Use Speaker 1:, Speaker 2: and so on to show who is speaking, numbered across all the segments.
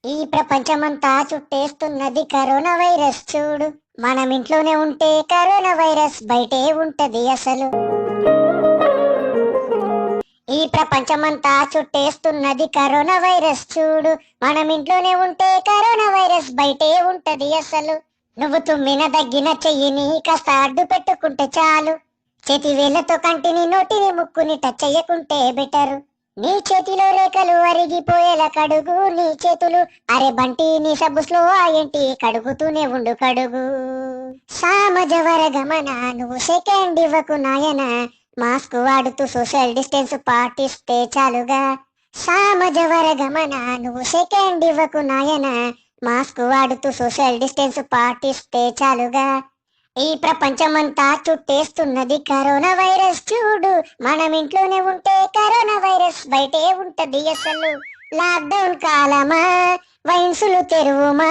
Speaker 1: ఈ ప్రపంచమంతా చుట్టేస్తున్నది corona virus చూడు. మనం ఇంట్లోనే ఉంటే కరోనా వైరస్ బయటే ఉంటది అసలు. ఈ ప్రపంచమంతా చుట్టేస్తున్నది కరోనా వైరస్ చూడు. మనం ఇంట్లోనే ఉంటే కరోనా వైరస్ బయటే ఉంటది అసలు. నువ్వు తుమ్మిన దగ్గిన చెయ్యిని కాస్త అడ్డు పెట్టుకుంటే చాలు. చేతి వేళ్లతో కంటిని నోటిని ముక్కుని టచ్ చెయ్యకుంటే బెటరు. నీ చేతిలో రేఖలు అరిగిపోయేలా కడుగు నీ చేతులు. అరే బంటి నీ సబ్బు స్లో ఏంటి కడుగుతూనే ఉండు కడుగు. సామజవర గమన నువ్వు సెకండ్ ఇవ్వకు నాయన. మాస్క్ వాడుతూ సోషల్ డిస్టెన్స్ పాటిస్తే చాలుగా. సామజవర గమన నువ్వు సెకండ్ ఇవ్వకు నాయన. మాస్క్ వాడుతూ సోషల్ డిస్టెన్స్ పాటిస్తే చాలుగా. ఈ ప్రపంచమంతా చుట్టేస్తున్నది కరోనా వైరస్ చూడు. మనం ఇంట్లోనే ఉంటే కరోనా వైరస్ బయటే ఉంటది అసలు. లాక్డౌన్ కాలమా వైన్సులు తెరువుమా.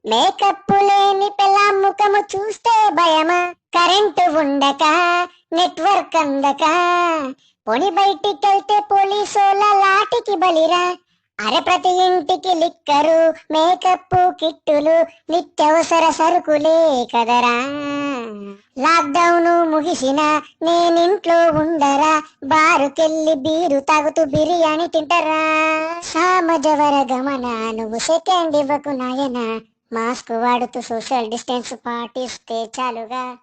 Speaker 1: మేకప్ లేని పిల్ల ముఖము చూస్తే భయమా. కరెంటు ఉండక నెట్వర్క్ అందక పొని బయటికెళ్తే పోలీసుల లాటికి బలిరా. అరే ప్రతి ఇంటికి లిక్కరు మేకప్ కిట్టులు నిత్యవసర సరుకులే కదరా. లాక్డౌన్ ముగిసిన నేనింట్లో ఉండరా. బారుకెళ్ళి బీరు తాగుతూ బిర్యానీ తింటరా. సామజవర గమన నువ్వు సెకండ్ ఇవ్వకు నాయన. మాస్క్ వాడుతూ సోషల్ డిస్టెన్స్ పాటిస్తే చాలుగా.